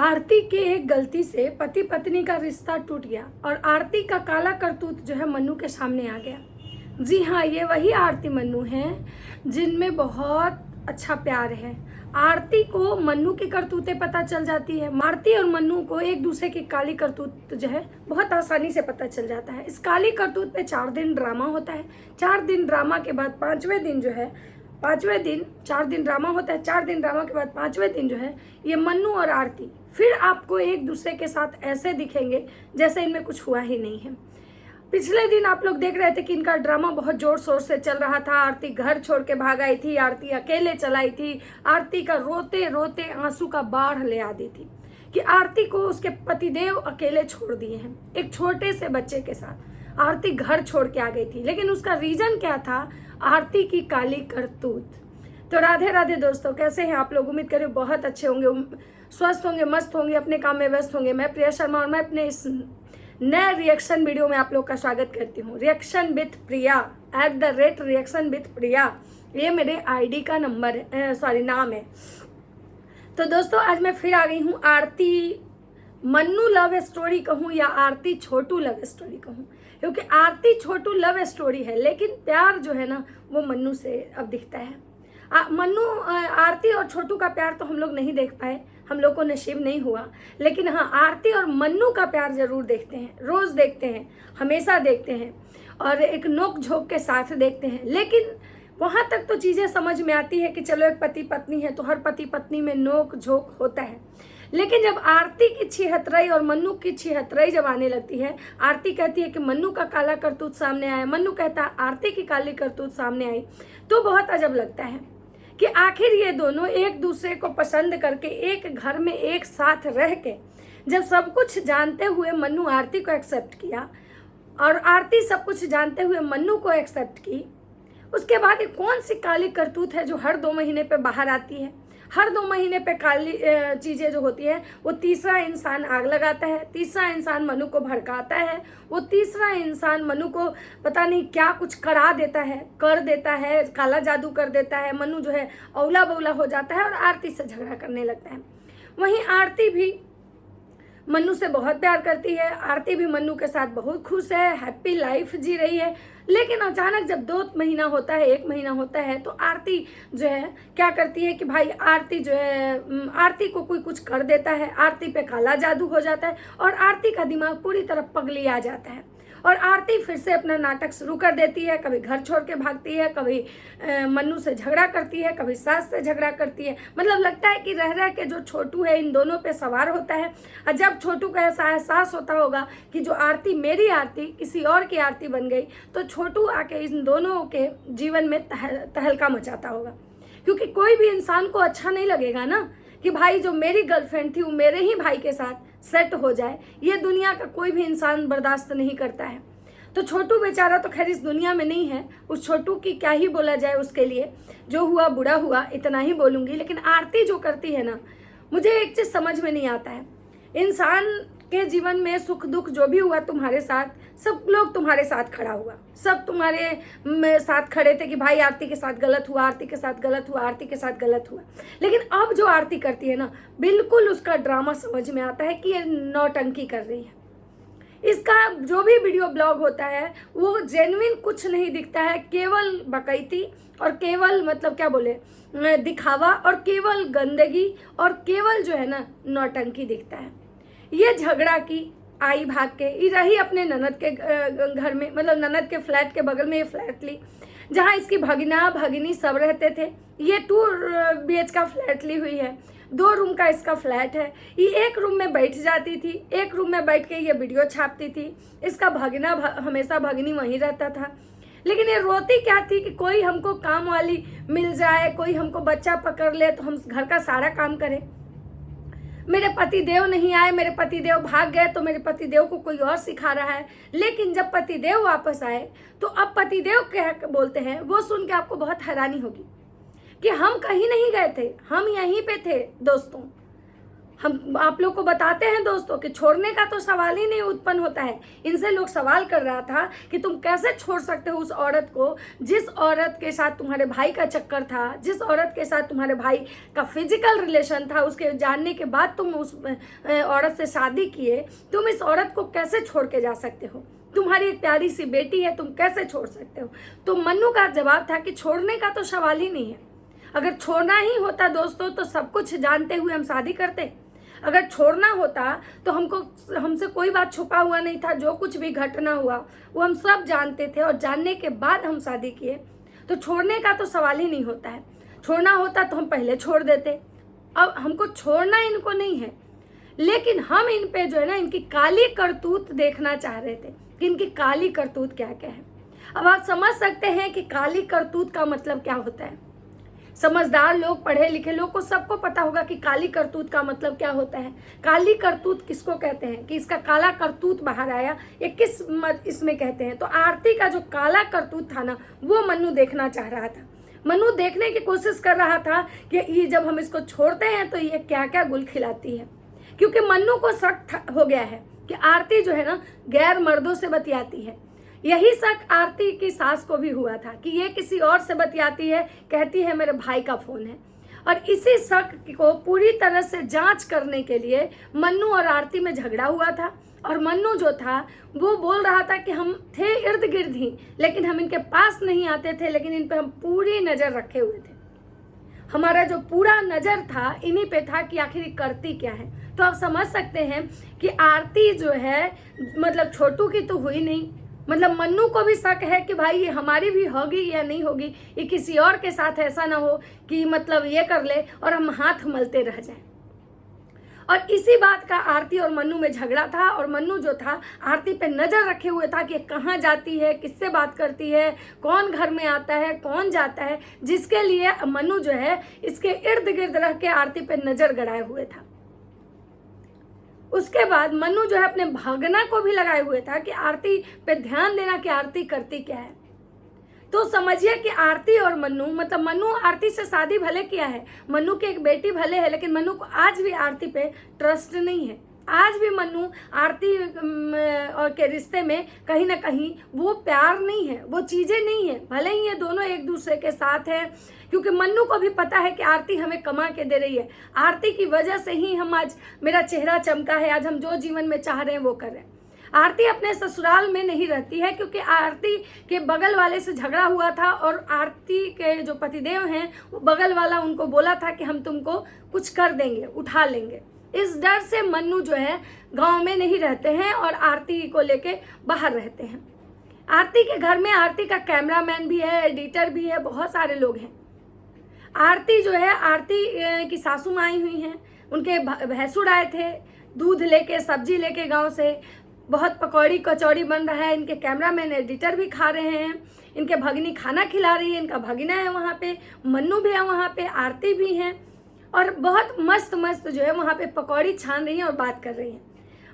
आरती के एक गलती से पति पत्नी का रिश्ता टूट गया और आरती का काला करतूत जो है मन्नू के सामने आ गया। जी हाँ, ये वही आरती मन्नू हैं जिनमें बहुत अच्छा प्यार है। आरती को मन्नू की करतूतें पता चल जाती है। आरती और मन्नू को एक दूसरे की काली करतूत जो है बहुत आसानी से पता चल जाता है। इस काली करतूत पे 4 दिन ड्रामा होता है। 4 दिन ड्रामा के बाद 5वें दिन जो है 5वें दिन 4 दिन ड्रामा होता है। 4 दिन ड्रामा के बाद 5वें दिन जो है ये मन्नू और आरती फिर आपको एक दूसरे के साथ ऐसे दिखेंगे जैसे इनमें कुछ हुआ ही नहीं है। पिछले दिन आप लोग देख रहे थे कि इनका ड्रामा बहुत जोर शोर से चल रहा था। आरती घर छोड़ के भाग आई थी, आरती अकेले चलाई थी, आरती का रोते रोते आंसू का बाढ़ ले आती थी कि आरती को उसके पतिदेव अकेले छोड़ दिए हैं एक छोटे से बच्चे के साथ। आरती घर छोड़ के आ गई थी, लेकिन उसका रीजन क्या था? आरती की काली करतूत। तो राधे राधे दोस्तों, कैसे हैं आप लोग? उम्मीद करें बहुत अच्छे होंगे, स्वस्थ होंगे, मस्त होंगे, अपने काम में व्यस्त होंगे। मैं प्रिया शर्मा और मैं अपने इस नए रिएक्शन वीडियो में आप लोग का स्वागत करती हूँ। Reaction with Priya @reaction with प्रिया, ये मेरे आईडी का नंबर नाम है। तो दोस्तों, आज मैं फिर आ गई हूँ आरती मन्नू लव स्टोरी कहूँ या आरती छोटू लव स्टोरी कहूँ, क्योंकि आरती छोटू लव स्टोरी है, लेकिन प्यार जो है ना वो मन्नू से अब दिखता है। आरती और छोटू का प्यार तो हम लोग नहीं देख पाए, हम लोग को नसीब नहीं हुआ, लेकिन हाँ आरती और मन्नू का प्यार जरूर देखते हैं, रोज देखते हैं, हमेशा देखते हैं और एक नोक झोंक के साथ देखते हैं। लेकिन वहाँ तक तो चीज़ें समझ में आती है कि चलो एक पति पत्नी है तो हर पति पत्नी में नोक झोंक होता है। लेकिन जब आरती की छिहत्तराई और मन्नू की छिहत्तराई जब आने लगती है, आरती कहती है कि मन्नू का काला करतूत सामने आया, मन्नू कहता है आरती की काली करतूत सामने आई, तो बहुत अजब लगता है कि आखिर ये दोनों एक दूसरे को पसंद करके एक घर में एक साथ रह के जब सब कुछ जानते हुए मन्नू आरती को एक्सेप्ट किया और आरती सब कुछ जानते हुए मन्नू को एक्सेप्ट की, उसके बाद ये कौन सी काली करतूत है जो हर 2 महीने पे बाहर आती है? हर 2 महीने पे काली चीज़ें जो होती है वो तीसरा इंसान आग लगाता है, तीसरा इंसान मनु को भड़काता है, वो तीसरा इंसान मनु को पता नहीं क्या कुछ कर देता है, काला जादू कर देता है। मनु जो है औला बौला हो जाता है और आरती से झगड़ा करने लगता है। वहीं आरती भी मन्नू से बहुत प्यार करती है, आरती भी मन्नू के साथ बहुत खुश है, हैप्पी लाइफ जी रही है। लेकिन अचानक जब 2 महीना होता है, 1 महीना होता है, तो आरती जो है क्या करती है कि भाई आरती जो है आरती को कोई कुछ कर देता है, आरती पे काला जादू हो जाता है और आरती का दिमाग पूरी तरह पगली आ जाता है और आरती फिर से अपना नाटक शुरू कर देती है। कभी घर छोड़ के भागती है, कभी मन्नू से झगड़ा करती है, कभी सास से झगड़ा करती है। मतलब लगता है कि रह रह के जो छोटू है इन दोनों पे सवार होता है। और जब छोटू को ऐसा एहसास होता होगा कि जो आरती मेरी आरती किसी और की आरती बन गई, तो छोटू आके इन दोनों के जीवन में तहलका मचाता होगा। क्योंकि कोई भी इंसान को अच्छा नहीं लगेगा ना कि भाई जो मेरी गर्लफ्रेंड थी वो मेरे ही भाई के साथ सेट हो जाए। ये दुनिया का कोई भी इंसान बर्दाश्त नहीं करता है। तो छोटू बेचारा तो खैर इस दुनिया में नहीं है, उस छोटू की क्या ही बोला जाए, उसके लिए जो हुआ बुरा हुआ, इतना ही बोलूँगी। लेकिन आरती जो करती है ना, मुझे एक चीज़ समझ में नहीं आता है। इंसान के जीवन में सुख दुख जो भी हुआ तुम्हारे साथ, सब लोग तुम्हारे साथ खड़ा हुआ, सब तुम्हारे साथ खड़े थे कि भाई आरती के साथ गलत हुआ, आरती के साथ गलत हुआ, आरती के साथ गलत हुआ। लेकिन अब जो आरती करती है ना, बिल्कुल उसका ड्रामा समझ में आता है कि ये नौटंकी कर रही है। इसका जो भी वीडियो ब्लॉग होता है वो जेन्युइन कुछ नहीं दिखता है, केवल बकैती और केवल मतलब क्या बोले दिखावा और केवल गंदगी और केवल जो है ना नौटंकी दिखता है। ये झगड़ा की आई भाग के ये रही अपने ननद के घर में, मतलब ननद के फ्लैट के बगल में ये फ्लैट ली जहाँ इसकी भगना भगिनी सब रहते थे। ये 2 BH का फ्लैट ली हुई है, 2 रूम का इसका फ्लैट है। ये एक रूम में बैठ जाती थी, एक रूम में बैठ के ये वीडियो छापती थी। इसका भगना हमेशा भगनी वहीं रहता था। लेकिन ये रोती क्या थी कि कोई हमको काम वाली मिल जाए, कोई हमको बच्चा पकड़ ले तो हम घर का सारा काम करें। मेरे पतिदेव नहीं आए, मेरे पतिदेव भाग गए, तो मेरे पतिदेव को कोई और सिखा रहा है। लेकिन जब पतिदेव वापस आए तो अब पतिदेव क्या बोलते हैं वो सुन के आपको बहुत हैरानी होगी कि हम कहीं नहीं गए थे, हम यहीं पे थे दोस्तों। हम आप लोग को बताते हैं दोस्तों कि छोड़ने का तो सवाल ही नहीं उत्पन्न होता है। इनसे लोग सवाल कर रहा था कि तुम कैसे छोड़ सकते हो उस औरत को, जिस औरत के साथ तुम्हारे भाई का चक्कर था, जिस औरत के साथ तुम्हारे भाई का फिजिकल रिलेशन था, उसके जानने के बाद तुम उस औरत से शादी किए, तुम इस औरत को कैसे छोड़ के जा सकते हो? तुम्हारी एक प्यारी सी बेटी है, तुम कैसे छोड़ सकते हो? तो मन्नू का जवाब था कि छोड़ने का तो सवाल ही नहीं है। अगर छोड़ना ही होता दोस्तों तो सब कुछ जानते हुए हम शादी करते। अगर छोड़ना होता तो हमसे कोई बात छुपा हुआ नहीं था। जो कुछ भी घटना हुआ वो हम सब जानते थे और जानने के बाद हम शादी किए। तो छोड़ने का तो सवाल ही नहीं होता है। छोड़ना होता तो हम पहले छोड़ देते। अब हमको छोड़ना इनको नहीं है, लेकिन हम इन पे जो है ना इनकी काली करतूत देखना चाह रहे थे कि इनकी काली करतूत क्या क्या है। अब आप समझ सकते हैं कि काली करतूत का मतलब क्या होता है। समझदार लोग, पढ़े लिखे लोग को सबको पता होगा कि काली करतूत का मतलब क्या होता है। काली करतूत किसको कहते हैं कि इसका काला करतूत बाहर आया, ये किस इसमें कहते हैं। तो आरती का जो काला करतूत था ना वो मन्नू देखना चाह रहा था। मन्नू देखने की कोशिश कर रहा था कि ये जब हम इसको छोड़ते हैं तो ये क्या क्या गुल खिलाती है, क्योंकि मन्नू को शक हो गया है कि आरती जो है ना गैर मर्दों से बतियाती है। यही शक आरती की सास को भी हुआ था कि ये किसी और से बतियाती है, कहती है मेरे भाई का फोन है। और इसी शक को पूरी तरह से जांच करने के लिए मन्नू और आरती में झगड़ा हुआ था। और मन्नू जो था वो बोल रहा था कि हम थे इर्द गिर्द ही, लेकिन हम इनके पास नहीं आते थे, लेकिन इन पे हम पूरी नज़र रखे हुए थे। हमारा जो पूरा नज़र था इन्हीं पे था कि आखिर करती क्या है। तो आप समझ सकते हैं कि आरती जो है मतलब छोटू की तो हुई नहीं, मतलब मन्नू को भी शक है कि भाई ये हमारी भी होगी या नहीं होगी, ये किसी और के साथ ऐसा ना हो कि मतलब ये कर ले और हम हाथ मलते रह जाएं। और इसी बात का आरती और मन्नू में झगड़ा था। और मन्नू जो था आरती पे नज़र रखे हुए था कि कहाँ जाती है, किससे बात करती है, कौन घर में आता है, कौन जाता है, जिसके लिए मन्नू जो है इसके इर्द गिर्द रह के आरती पे नज़र गड़ाए हुए था। उसके बाद मन्नू जो है अपने भागना को भी लगाए हुए था कि आरती पे ध्यान देना कि आरती करती क्या है। तो समझिए कि आरती और मन्नू, मतलब मन्नू आरती से शादी भले किया है, मन्नू की एक बेटी भले है, लेकिन मन्नू को आज भी आरती पे ट्रस्ट नहीं है। आज भी मन्नू आरती और के रिश्ते में कहीं ना कहीं वो प्यार नहीं है, वो चीज़ें नहीं है। भले ही ये दोनों एक दूसरे के साथ हैं, क्योंकि मन्नू को भी पता है कि आरती हमें कमा के दे रही है। आरती की वजह से ही हम आज मेरा चेहरा चमका है, आज हम जो जीवन में चाह रहे हैं वो कर रहे हैं। आरती अपने ससुराल में नहीं रहती है, क्योंकि आरती के बगल वाले से झगड़ा हुआ था और आरती के जो पतिदेव हैं वो बगल वाला उनको बोला था कि हम तुमको कुछ कर देंगे, उठा लेंगे। इस डर से मन्नू जो है गांव में नहीं रहते हैं और आरती को लेके बाहर रहते हैं। आरती के घर में आरती का कैमरामैन भी है, एडिटर भी है, बहुत सारे लोग हैं। आरती जो है, आरती की सासू माँ आई हुई हैं, उनके भैंसुर आए थे दूध लेके, सब्जी लेके गांव से। बहुत पकौड़ी कचौड़ी बन रहा है, इनके कैमरामैन एडिटर भी खा रहे हैं, इनके भगिनी खाना खिला रही है, इनका भगिना है वहाँ पे, मन्नू भी है वहाँ पे, आरती भी हैं, और बहुत मस्त मस्त जो है वहाँ पे पकौड़ी छान रही हैं और बात कर रही हैं।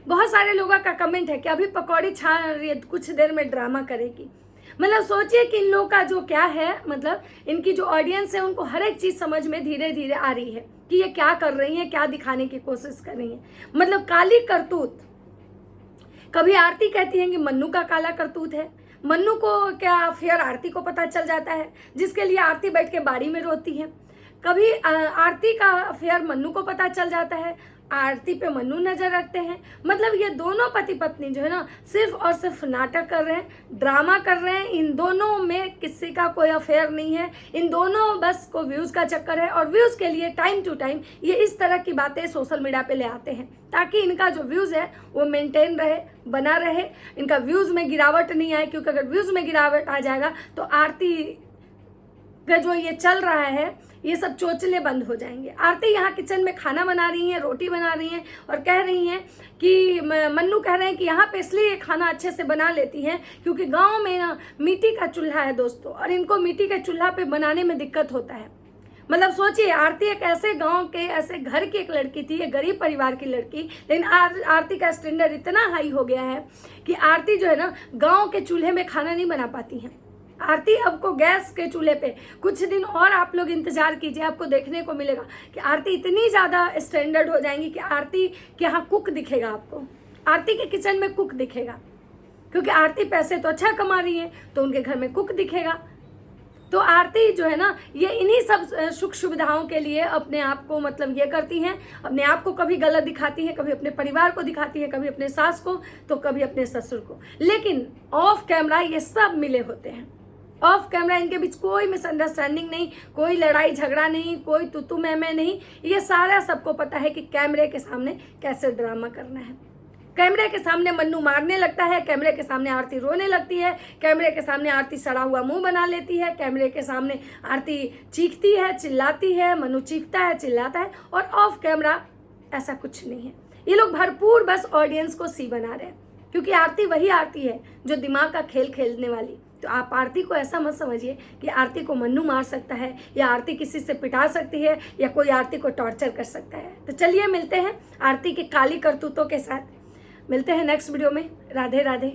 बहुत सारे लोगों का कमेंट है कि अभी पकौड़ी छान रही है, कुछ देर में ड्रामा करेगी। मतलब सोचिए कि इन लोगों का जो क्या है, मतलब इनकी जो ऑडियंस है उनको हर एक चीज़ समझ में धीरे धीरे आ रही है कि ये क्या कर रही हैं, क्या दिखाने की कोशिश कर रही हैं। मतलब काली करतूत। कभी आरती कहती है कि मन्नू का काला करतूत है, मन्नू को क्या अफेयर आरती को पता चल जाता है, जिसके लिए आरती बैठ के बाड़ी में रोती है। कभी आरती का अफेयर मन्नू को पता चल जाता है, आरती पे मन्नू नजर रखते हैं। मतलब ये दोनों पति पत्नी जो है ना सिर्फ और सिर्फ नाटक कर रहे हैं, ड्रामा कर रहे हैं। इन दोनों में किसी का कोई अफेयर नहीं है, इन दोनों बस को व्यूज़ का चक्कर है, और व्यूज़ के लिए टाइम टू टाइम ये इस तरह की बातें सोशल मीडिया पे ले आते हैं ताकि इनका जो व्यूज़ है वो मेंटेन रहे, बना रहे, इनका व्यूज़ में गिरावट नहीं आए। क्योंकि अगर व्यूज़ में गिरावट आ जाएगा तो आरती का जो ये चल रहा है ये सब चोचले बंद हो जाएंगे। आरती यहाँ किचन में खाना बना रही हैं, रोटी बना रही हैं, और कह रही हैं कि मन्नू कह रहे हैं कि यहाँ पे इसलिए खाना अच्छे से बना लेती हैं क्योंकि गांव में ना मिट्टी का चूल्हा है दोस्तों, और इनको मिट्टी के चूल्हा पे बनाने में दिक्कत होता है। मतलब सोचिए, आरती एक ऐसे गांव के ऐसे घर की एक लड़की थी, एक गरीब परिवार की लड़की, लेकिन आरती का स्टैंडर्ड इतना हाई हो गया है कि आरती जो है ना गाँव के चूल्हे में खाना नहीं बना पाती हैं। आरती आपको गैस के चूल्हे पे कुछ दिन और आप लोग इंतजार कीजिए, आपको देखने को मिलेगा कि आरती इतनी ज़्यादा स्टैंडर्ड हो जाएंगी कि आरती के यहाँ कुक दिखेगा, आपको आरती के किचन में कुक दिखेगा, क्योंकि आरती पैसे तो अच्छा कमा रही है तो उनके घर में कुक दिखेगा। तो आरती जो है ना, ये इन्हीं सब सुख सुविधाओं के लिए अपने आप को मतलब ये करती हैं, अपने आप को कभी गलत दिखाती है, कभी अपने परिवार को दिखाती है, कभी अपने सास को तो कभी अपने ससुर को, लेकिन ऑफ कैमरा ये सब मिले होते हैं। ऑफ कैमरा इनके बीच कोई मिसअंडरस्टैंडिंग नहीं, कोई लड़ाई झगड़ा नहीं, कोई तुतु मैं नहीं, ये सारा सबको पता है कि कैमरे के सामने कैसे ड्रामा करना है। कैमरे के सामने मन्नू मारने लगता है, कैमरे के सामने आरती रोने लगती है, कैमरे के सामने आरती सड़ा हुआ मुंह बना लेती है, कैमरे के सामने आरती चीखती है, चिल्लाती है, मन्नू चीखता है, चिल्लाता है, और ऑफ कैमरा ऐसा कुछ नहीं है। ये लोग भरपूर बस ऑडियंस को सी बना रहे हैं, क्योंकि आरती वही आरती है जो दिमाग का खेल खेलने वाली। तो आप आरती को ऐसा मत समझिए कि आरती को मन्नू मार सकता है या आरती किसी से पिटा सकती है या कोई आरती को टॉर्चर कर सकता है। तो चलिए मिलते हैं आरती की काली करतूतों के साथ, मिलते हैं नेक्स्ट वीडियो में। राधे राधे।